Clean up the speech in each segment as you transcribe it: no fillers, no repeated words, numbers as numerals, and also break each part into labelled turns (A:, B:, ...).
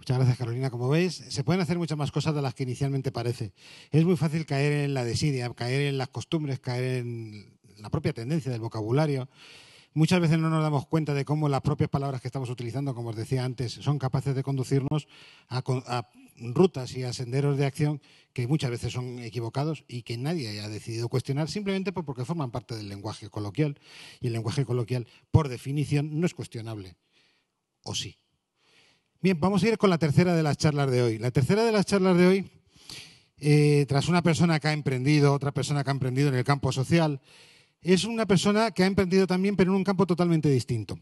A: Muchas gracias, Carolina. Como veis, se pueden hacer muchas más cosas de las que inicialmente parece. Es muy fácil caer en la desidia, caer en las costumbres, caer en la propia tendencia del vocabulario. Muchas veces no nos damos cuenta de cómo las propias palabras que estamos utilizando, como os decía antes, son capaces de conducirnos a rutas y a senderos de acción que muchas veces son equivocados y que nadie haya decidido cuestionar simplemente porque forman parte del lenguaje coloquial. Y el lenguaje coloquial, por definición, no es cuestionable. ¿O sí? Bien, vamos a ir con la tercera de las charlas de hoy. La tercera de las charlas de hoy, tras una persona que ha emprendido, otra persona que ha emprendido en el campo social, es una persona que ha emprendido también, pero en un campo totalmente distinto.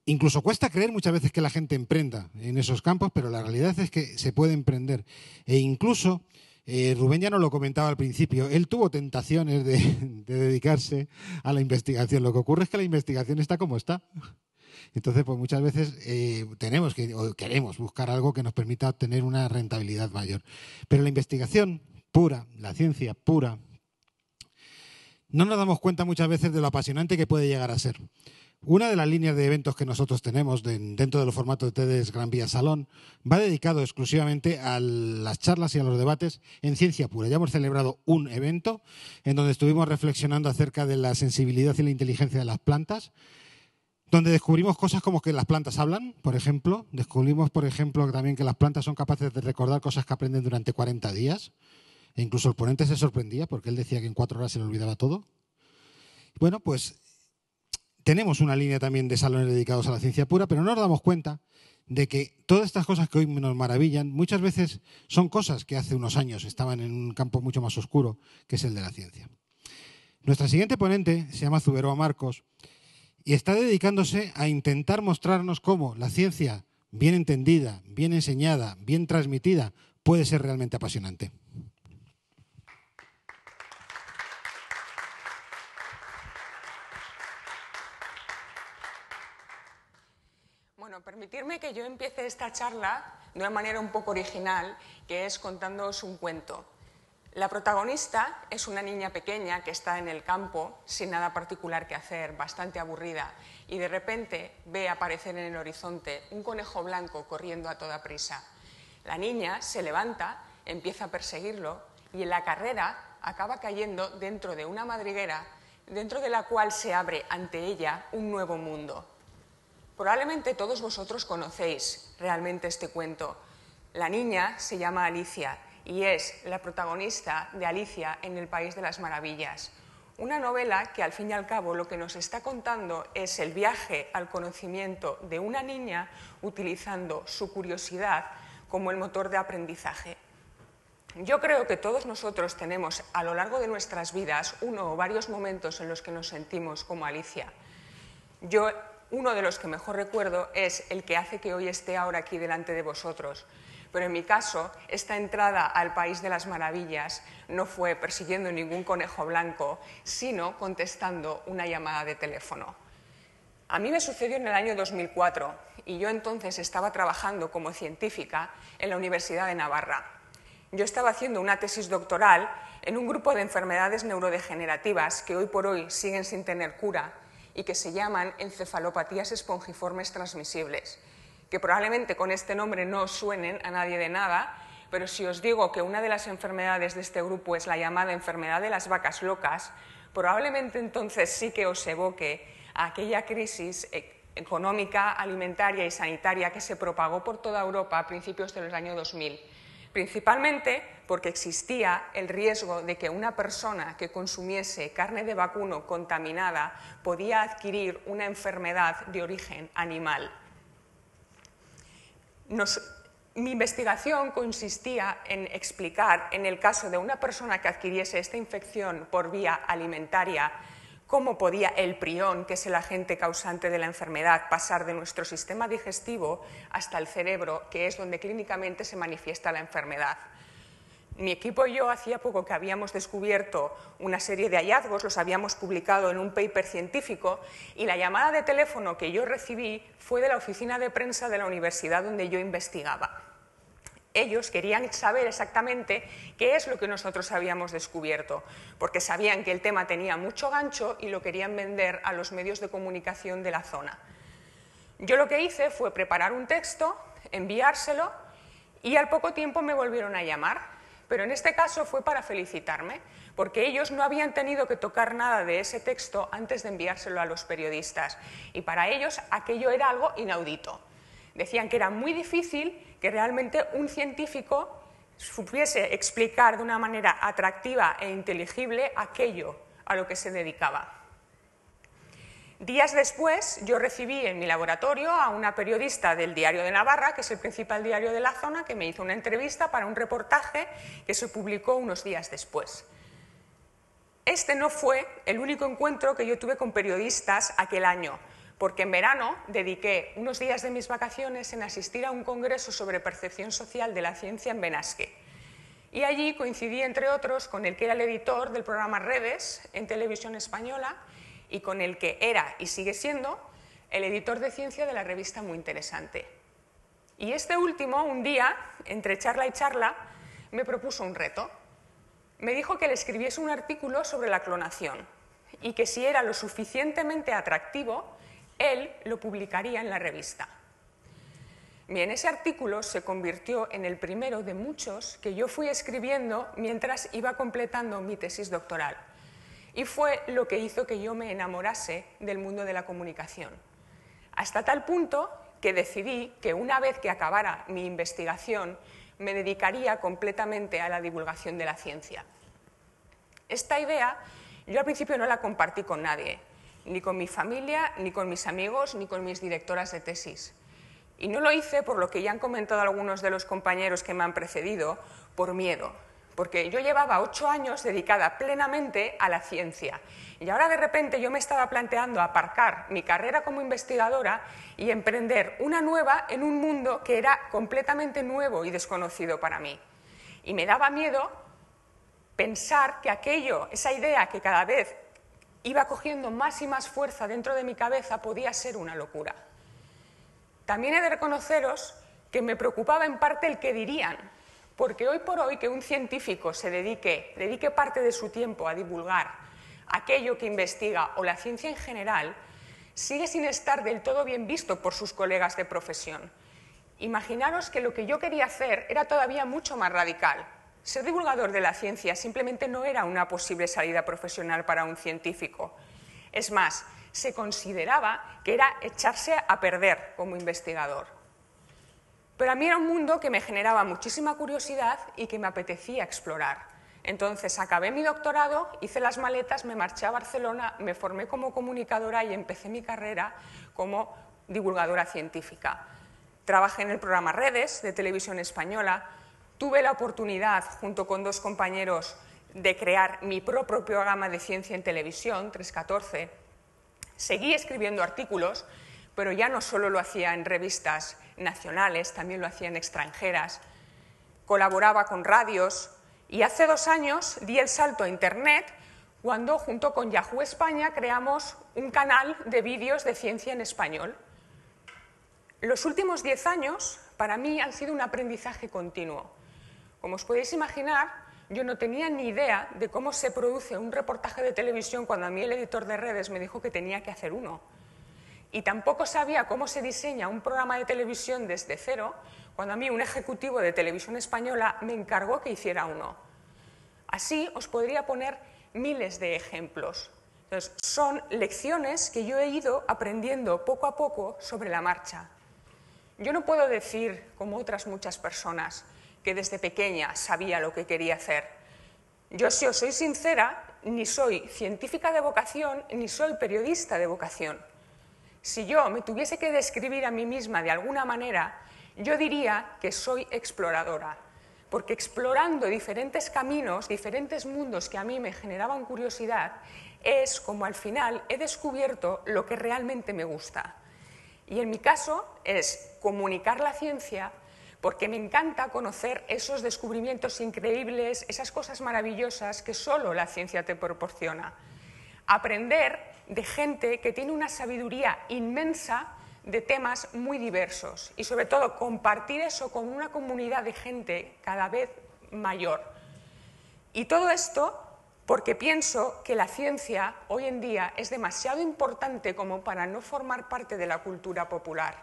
A: Incluso cuesta creer muchas veces que la gente emprenda en esos campos, pero la realidad es que se puede emprender. E incluso, Rubén ya nos lo comentaba al principio, él tuvo tentaciones de dedicarse a la investigación. Lo que ocurre es que la investigación está como está. Entonces, pues muchas veces tenemos o queremos buscar algo que nos permita obtener una rentabilidad mayor. Pero la investigación pura, la ciencia pura, no nos damos cuenta muchas veces de lo apasionante que puede llegar a ser. Una de las líneas de eventos que nosotros tenemos dentro de los formatos de TEDx Gran Vía Salón va dedicado exclusivamente a las charlas y a los debates en ciencia pura. Ya hemos celebrado un evento en donde estuvimos reflexionando acerca de la sensibilidad y la inteligencia de las plantas, donde descubrimos cosas como que las plantas hablan, por ejemplo. Descubrimos, por ejemplo, también que las plantas son capaces de recordar cosas que aprenden durante 40 días. E incluso el ponente se sorprendía porque él decía que en 4 horas se le olvidaba todo. Bueno, pues tenemos una línea también de salones dedicados a la ciencia pura, pero no nos damos cuenta de que todas estas cosas que hoy nos maravillan muchas veces son cosas que hace unos años estaban en un campo mucho más oscuro, que es el de la ciencia. Nuestra siguiente ponente se llama Zuberoa Marcos y está dedicándose a intentar mostrarnos cómo la ciencia, bien entendida, bien enseñada, bien transmitida, puede ser realmente apasionante.
B: Bueno, permitirme que yo empiece esta charla de una manera un poco original, que es contándoos un cuento. La protagonista es una niña pequeña que está en el campo sin nada particular que hacer, bastante aburrida, y de repente ve aparecer en el horizonte un conejo blanco corriendo a toda prisa. La niña se levanta, empieza a perseguirlo y en la carrera acaba cayendo dentro de una madriguera, dentro de la cual se abre ante ella un nuevo mundo. Probablemente todos vosotros conocéis realmente este cuento. La niña se llama Alicia y es la protagonista de Alicia en el País de las Maravillas. Una novela que al fin y al cabo lo que nos está contando es el viaje al conocimiento de una niña utilizando su curiosidad como el motor de aprendizaje. Yo creo que todos nosotros tenemos a lo largo de nuestras vidas uno o varios momentos en los que nos sentimos como Alicia. Uno de los que mejor recuerdo es el que hace que hoy esté ahora aquí delante de vosotros. Pero en mi caso, esta entrada al País de las Maravillas no fue persiguiendo ningún conejo blanco, sino contestando una llamada de teléfono. A mí me sucedió en el año 2004 y yo entonces estaba trabajando como científica en la Universidad de Navarra. Yo estaba haciendo una tesis doctoral en un grupo de enfermedades neurodegenerativas que hoy por hoy siguen sin tener cura y que se llaman encefalopatías espongiformes transmisibles, que probablemente con este nombre no os suenen a nadie de nada, pero si os digo que una de las enfermedades de este grupo es la llamada enfermedad de las vacas locas, probablemente entonces sí que os evoque a aquella crisis económica, alimentaria y sanitaria que se propagó por toda Europa a principios del año 2000. Principalmente porque existía el riesgo de que una persona que consumiese carne de vacuno contaminada podía adquirir una enfermedad de origen animal. Mi investigación consistía en explicar, en el caso de una persona que adquiriese esta infección por vía alimentaria, cómo podía el prión, que es el agente causante de la enfermedad, pasar de nuestro sistema digestivo hasta el cerebro, que es donde clínicamente se manifiesta la enfermedad. Mi equipo y yo hacía poco que habíamos descubierto una serie de hallazgos, los habíamos publicado en un paper científico, y la llamada de teléfono que yo recibí fue de la oficina de prensa de la universidad donde yo investigaba. Ellos querían saber exactamente qué es lo que nosotros habíamos descubierto, porque sabían que el tema tenía mucho gancho y lo querían vender a los medios de comunicación de la zona. Yo lo que hice fue preparar un texto, enviárselo y al poco tiempo me volvieron a llamar, pero en este caso fue para felicitarme, porque ellos no habían tenido que tocar nada de ese texto antes de enviárselo a los periodistas y para ellos aquello era algo inaudito. Decían que era muy difícil que realmente un científico supiese explicar de una manera atractiva e inteligible aquello a lo que se dedicaba. Días después, yo recibí en mi laboratorio a una periodista del Diario de Navarra, que es el principal diario de la zona, que me hizo una entrevista para un reportaje que se publicó unos días después. Este no fue el único encuentro que yo tuve con periodistas aquel año, porque en verano dediqué unos días de mis vacaciones en asistir a un congreso sobre percepción social de la ciencia en Benasque. Y allí coincidí, entre otros, con el que era el editor del programa Redes en Televisión Española y con el que era y sigue siendo el editor de ciencia de la revista Muy Interesante. Y este último, un día, entre charla y charla, me propuso un reto. Me dijo que le escribiese un artículo sobre la clonación y que si era lo suficientemente atractivo, él lo publicaría en la revista. Bien, ese artículo se convirtió en el primero de muchos que yo fui escribiendo mientras iba completando mi tesis doctoral. Y fue lo que hizo que yo me enamorase del mundo de la comunicación. Hasta tal punto que decidí que una vez que acabara mi investigación me dedicaría completamente a la divulgación de la ciencia. Esta idea yo al principio no la compartí con nadie, ni con mi familia, ni con mis amigos, ni con mis directoras de tesis. Y no lo hice por lo que ya han comentado algunos de los compañeros que me han precedido, por miedo. Porque yo llevaba 8 años dedicada plenamente a la ciencia y ahora de repente yo me estaba planteando aparcar mi carrera como investigadora y emprender una nueva en un mundo que era completamente nuevo y desconocido para mí. Y me daba miedo pensar que aquello, esa idea que cada vez iba cogiendo más y más fuerza dentro de mi cabeza, podía ser una locura. También he de reconoceros que me preocupaba en parte el que dirían, porque hoy por hoy que un científico se dedique parte de su tiempo a divulgar aquello que investiga o la ciencia en general, sigue sin estar del todo bien visto por sus colegas de profesión. Imaginaros que lo que yo quería hacer era todavía mucho más radical. Ser divulgador de la ciencia simplemente no era una posible salida profesional para un científico. Es más, se consideraba que era echarse a perder como investigador. Pero a mí era un mundo que me generaba muchísima curiosidad y que me apetecía explorar. Entonces acabé mi doctorado, hice las maletas, me marché a Barcelona, me formé como comunicadora y empecé mi carrera como divulgadora científica. Trabajé en el programa Redes de Televisión Española, tuve la oportunidad, junto con 2 compañeros, de crear mi propio programa de ciencia en televisión, 314. Seguí escribiendo artículos, pero ya no solo lo hacía en revistas nacionales, también lo hacía en extranjeras, colaboraba con radios y hace 2 años di el salto a Internet cuando junto con Yahoo España creamos un canal de vídeos de ciencia en español. Los últimos 10 años para mí han sido un aprendizaje continuo. Como os podéis imaginar, yo no tenía ni idea de cómo se produce un reportaje de televisión cuando a mí el editor de Redes me dijo que tenía que hacer uno. Y tampoco sabía cómo se diseña un programa de televisión desde cero, cuando a mí un ejecutivo de Televisión Española me encargó que hiciera uno. Así os podría poner miles de ejemplos. Entonces, son lecciones que yo he ido aprendiendo poco a poco sobre la marcha. Yo no puedo decir, como otras muchas personas, que desde pequeña sabía lo que quería hacer. Yo, si os soy sincera, ni soy científica de vocación, ni soy periodista de vocación. Si yo me tuviese que describir a mí misma de alguna manera, yo diría que soy exploradora, porque explorando diferentes caminos, diferentes mundos que a mí me generaban curiosidad, es como al final he descubierto lo que realmente me gusta. Y en mi caso es comunicar la ciencia, porque me encanta conocer esos descubrimientos increíbles, esas cosas maravillosas que solo la ciencia te proporciona. Aprender de gente que tiene una sabiduría inmensa de temas muy diversos y sobre todo compartir eso con una comunidad de gente cada vez mayor. Y todo esto porque pienso que la ciencia hoy en día es demasiado importante como para no formar parte de la cultura popular.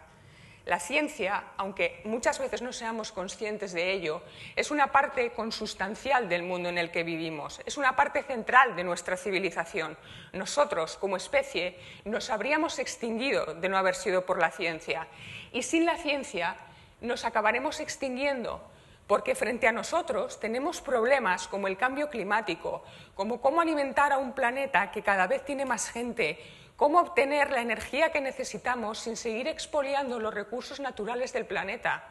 B: La ciencia, aunque muchas veces no seamos conscientes de ello, es una parte consustancial del mundo en el que vivimos, es una parte central de nuestra civilización. Nosotros, como especie, nos habríamos extinguido de no haber sido por la ciencia, y sin la ciencia nos acabaremos extinguiendo, porque frente a nosotros tenemos problemas como el cambio climático, como cómo alimentar a un planeta que cada vez tiene más gente, cómo obtener la energía que necesitamos sin seguir expoliando los recursos naturales del planeta.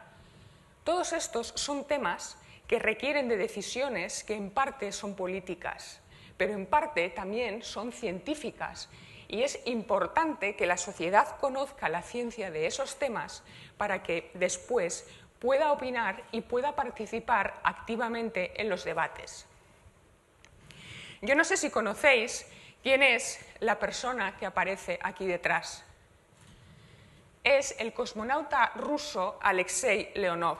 B: Todos estos son temas que requieren de decisiones que en parte son políticas, pero en parte también son científicas, y es importante que la sociedad conozca la ciencia de esos temas para que después pueda opinar y pueda participar activamente en los debates. Yo no sé si conocéis quién es la persona que aparece aquí detrás. Es el cosmonauta ruso Alexei Leonov.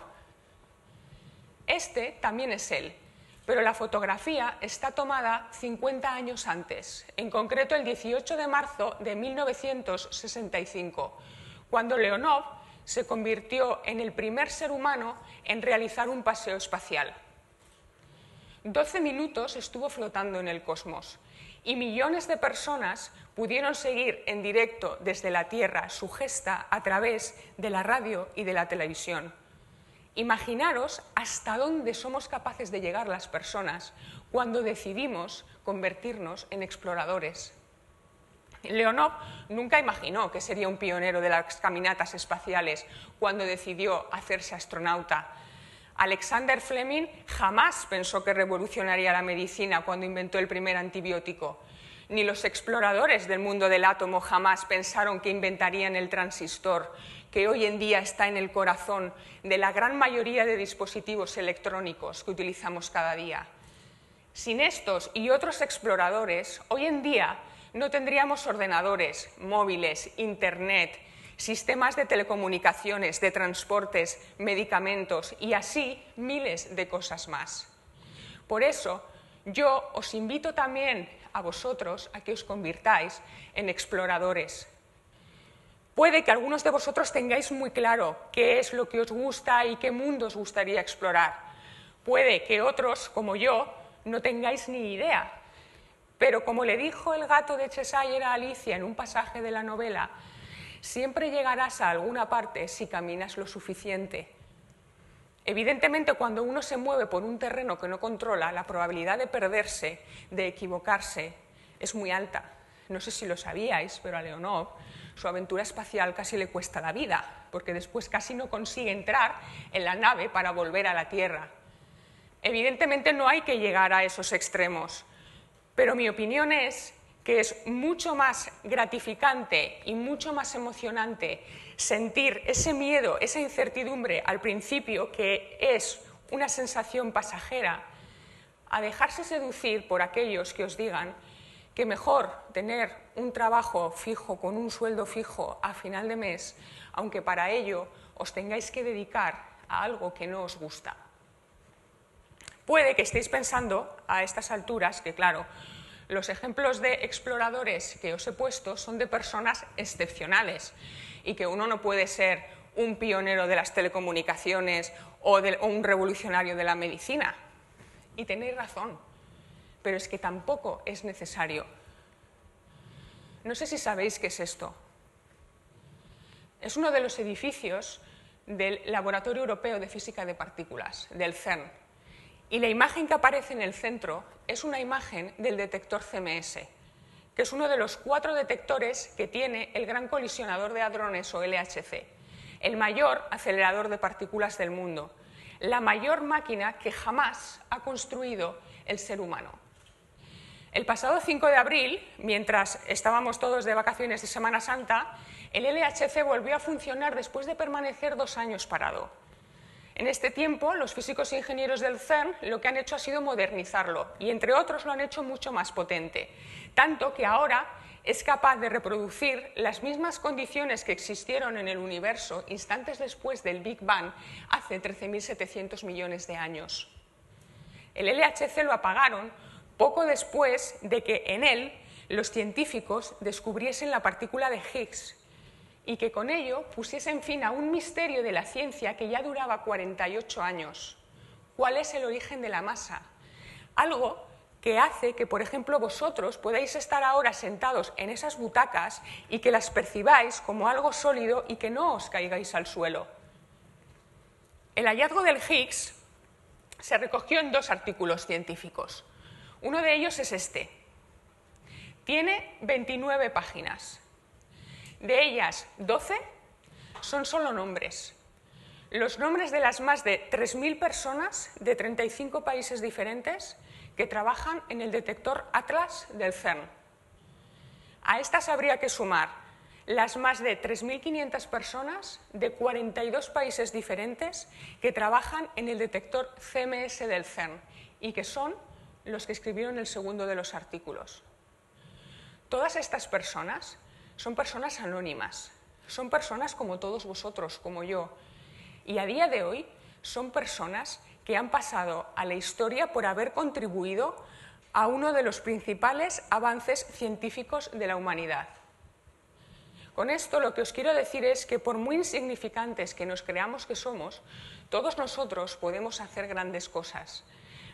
B: Este también es él, pero la fotografía está tomada 50 años antes, en concreto el 18 de marzo de 1965, cuando Leonov se convirtió en el primer ser humano en realizar un paseo espacial. 12 minutos estuvo flotando en el cosmos y millones de personas pudieron seguir en directo desde la Tierra su gesta a través de la radio y de la televisión. Imaginaros hasta dónde somos capaces de llegar las personas cuando decidimos convertirnos en exploradores. Leonov nunca imaginó que sería un pionero de las caminatas espaciales cuando decidió hacerse astronauta. Alexander Fleming jamás pensó que revolucionaría la medicina cuando inventó el primer antibiótico. Ni los exploradores del mundo del átomo jamás pensaron que inventarían el transistor, que hoy en día está en el corazón de la gran mayoría de dispositivos electrónicos que utilizamos cada día. Sin estos y otros exploradores, hoy en día no tendríamos ordenadores, móviles, internet, sistemas de telecomunicaciones, de transportes, medicamentos y así miles de cosas más. Por eso, yo os invito también a vosotros a que os convirtáis en exploradores. Puede que algunos de vosotros tengáis muy claro qué es lo que os gusta y qué mundo os gustaría explorar. Puede que otros, como yo, no tengáis ni idea. Pero como le dijo el gato de Cheshire a Alicia en un pasaje de la novela, siempre llegarás a alguna parte si caminas lo suficiente. Evidentemente, cuando uno se mueve por un terreno que no controla, la probabilidad de perderse, de equivocarse, es muy alta. No sé si lo sabíais, pero a Leonov su aventura espacial casi le cuesta la vida, porque después casi no consigue entrar en la nave para volver a la Tierra. Evidentemente no hay que llegar a esos extremos, pero mi opinión es que es mucho más gratificante y mucho más emocionante sentir ese miedo, esa incertidumbre al principio, que es una sensación pasajera, a dejarse seducir por aquellos que os digan que mejor tener un trabajo fijo con un sueldo fijo a final de mes, aunque para ello os tengáis que dedicar a algo que no os gusta. Puede que estéis pensando a estas alturas que, claro, los ejemplos de exploradores que os he puesto son de personas excepcionales y que uno no puede ser un pionero de las telecomunicaciones o un revolucionario de la medicina. Y tenéis razón, pero es que tampoco es necesario. No sé si sabéis qué es esto. Es uno de los edificios del Laboratorio Europeo de Física de Partículas, del CERN. Y la imagen que aparece en el centro es una imagen del detector CMS, que es uno de los 4 detectores que tiene el Gran Colisionador de Hadrones, o LHC, el mayor acelerador de partículas del mundo, la mayor máquina que jamás ha construido el ser humano. El pasado 5 de abril, mientras estábamos todos de vacaciones de Semana Santa, el LHC volvió a funcionar después de permanecer 2 años parado. En este tiempo, los físicos e ingenieros del CERN lo que han hecho ha sido modernizarlo y, entre otros, lo han hecho mucho más potente, tanto que ahora es capaz de reproducir las mismas condiciones que existieron en el universo instantes después del Big Bang hace 13.700 millones de años. El LHC lo apagaron poco después de que en él los científicos descubriesen la partícula de Higgs y que con ello pusiesen fin a un misterio de la ciencia que ya duraba 48 años. ¿Cuál es el origen de la masa? Algo que hace que, por ejemplo, vosotros podáis estar ahora sentados en esas butacas y que las percibáis como algo sólido y que no os caigáis al suelo. El hallazgo del Higgs se recogió en 2 artículos científicos. Uno de ellos es este. Tiene 29 páginas. De ellas, 12 son solo nombres. Los nombres de las más de 3.000 personas de 35 países diferentes que trabajan en el detector Atlas del CERN. A estas habría que sumar las más de 3.500 personas de 42 países diferentes que trabajan en el detector CMS del CERN y que son los que escribieron el segundo de los artículos. Todas estas personas son personas anónimas, son personas como todos vosotros, como yo, y a día de hoy son personas que han pasado a la historia por haber contribuido a uno de los principales avances científicos de la humanidad. Con esto lo que os quiero decir es que por muy insignificantes que nos creamos que somos, todos nosotros podemos hacer grandes cosas.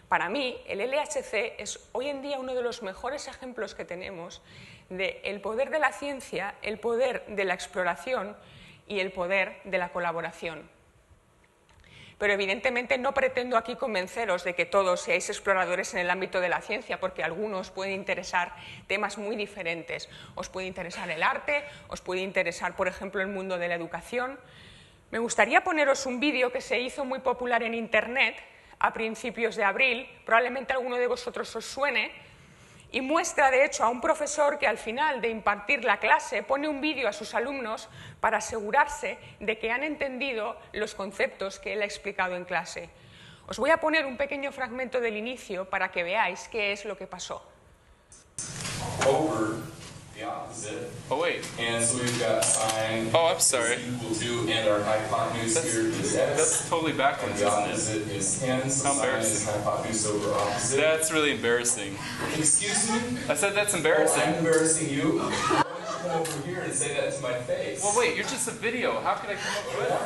B: Para mí, el LHC es hoy en día uno de los mejores ejemplos que tenemos del poder de la ciencia, el poder de la exploración y el poder de la colaboración. Pero evidentemente no pretendo aquí convenceros de que todos seáis exploradores en el ámbito de la ciencia, porque a algunos pueden interesar temas muy diferentes. Os puede interesar el arte, os puede interesar, por ejemplo, el mundo de la educación. Me gustaría poneros un vídeo que se hizo muy popular en Internet a principios de abril, probablemente a alguno de vosotros os suene, y muestra de hecho a un profesor que al final de impartir la clase pone un vídeo a sus alumnos para asegurarse de que han entendido los conceptos que él ha explicado en clase. Os voy a poner un pequeño fragmento del inicio para que veáis qué es lo que pasó.
C: Over the opposite.
D: Oh wait.
C: And so we've got sine
D: Oh, I'm sorry.
C: is equal to, and our hypotenuse here is x.
D: That's totally
C: And
D: backwards,
C: the
D: isn't it?
C: opposite is 10, so
D: How
C: sine is
D: embarrassing.
C: hypotenuse over opposite.
D: That's really embarrassing.
C: Excuse me?
D: I said that's
C: Oh,
D: embarrassing.
C: I'm embarrassing you? Why don't you come over here and say that to my face?
D: Well, wait, you're just a video. How could I come up with it?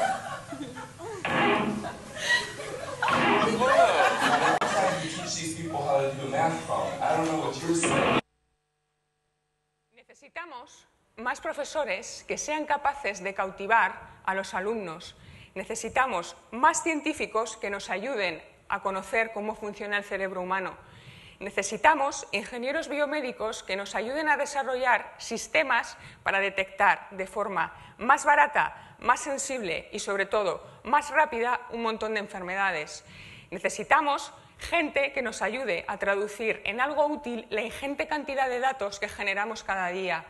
D: Whoa.
C: I'm trying to teach these people how to do a math problem. I don't know what you're saying.
B: Necesitamos más profesores que sean capaces de cautivar a los alumnos. Necesitamos más científicos que nos ayuden a conocer cómo funciona el cerebro humano. Necesitamos ingenieros biomédicos que nos ayuden a desarrollar sistemas para detectar de forma más barata, más sensible y sobre todo más rápida un montón de enfermedades. Necesitamos gente que nos ayude a traducir en algo útil la ingente cantidad de datos que generamos cada día.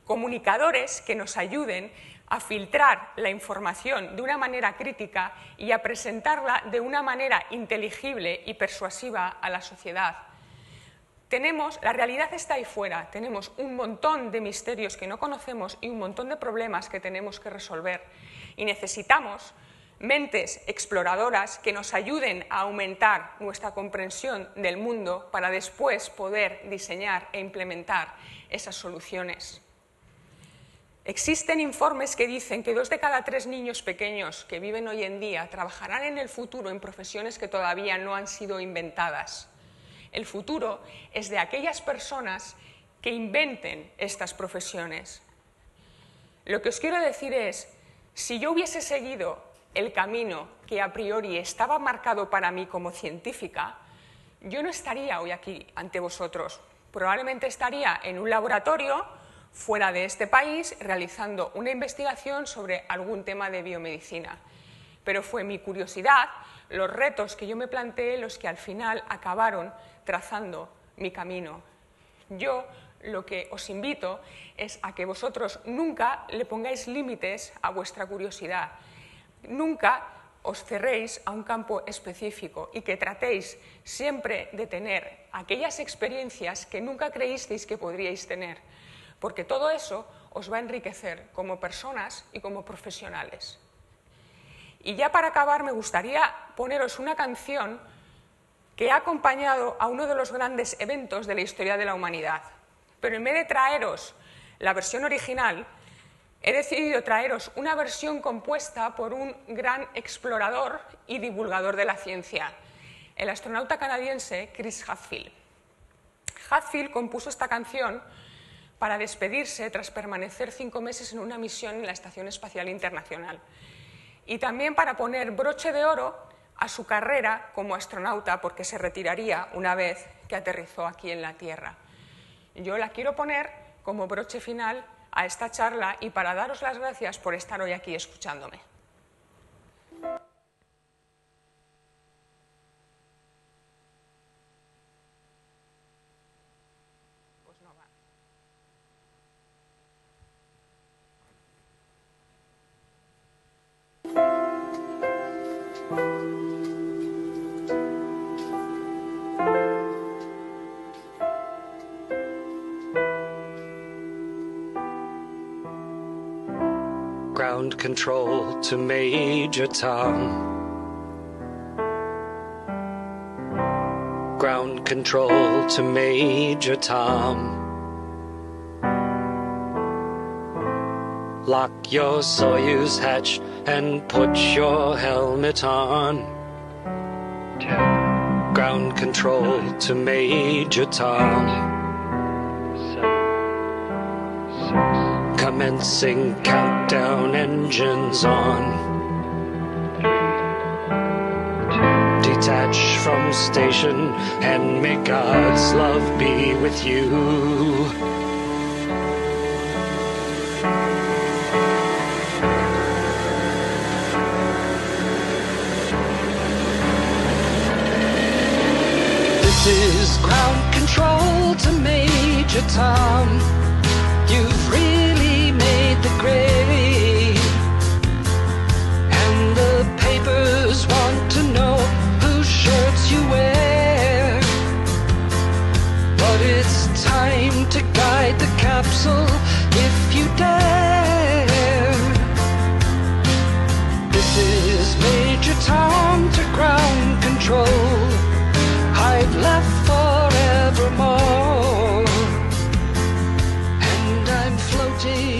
B: Comunicadores que nos ayuden a filtrar la información de una manera crítica y a presentarla de una manera inteligible y persuasiva a la sociedad. La realidad está ahí fuera, tenemos un montón de misterios que no conocemos y un montón de problemas que tenemos que resolver. Y necesitamos mentes exploradoras que nos ayuden a aumentar nuestra comprensión del mundo para después poder diseñar e implementar esas soluciones. Existen informes que dicen que 2 de cada 3 niños pequeños que viven hoy en día trabajarán en el futuro en profesiones que todavía no han sido inventadas. El futuro es de aquellas personas que inventen estas profesiones. Lo que os quiero decir es, si yo hubiese seguido el camino que a priori estaba marcado para mí como científica, yo no estaría hoy aquí ante vosotros. Probablemente estaría en un laboratorio fuera de este país realizando una investigación sobre algún tema de biomedicina. Pero fue mi curiosidad, los retos que yo me planteé los que al final acabaron trazando mi camino. Yo lo que os invito es a que vosotros nunca le pongáis límites a vuestra curiosidad, nunca os cerréis a un campo específico y que tratéis siempre de tener aquellas experiencias que nunca creísteis que podríais tener, porque todo eso os va a enriquecer como personas y como profesionales. Y ya para acabar me gustaría poneros una canción que ha acompañado a uno de los grandes eventos de la historia de la humanidad. Pero en vez de traeros la versión original, he decidido traeros una versión compuesta por un gran explorador y divulgador de la ciencia, el astronauta canadiense Chris Hadfield. Hadfield compuso esta canción para despedirse tras permanecer 5 meses en una misión en la Estación Espacial Internacional y también para poner broche de oro a su carrera como astronauta, porque se retiraría una vez que aterrizó aquí en la Tierra. Yo la quiero poner como broche final a esta charla y para daros las gracias por estar hoy aquí escuchándome. Pues no va.
E: Ground control to Major Tom. Ground control to Major Tom. Lock your Soyuz hatch and put your helmet on. 10. Ground control 9, to Major Tom. 8, 7, 6. Commencing countdown, engines on. 3, 2. Detach from station and may God's love be with you. This is ground control to Major Tom. You've really made the grade, and the papers want to know whose shirts you wear. But it's time to guide the capsule if you dare. This is Major Tom to ground control. I've left forevermore, and I'm floating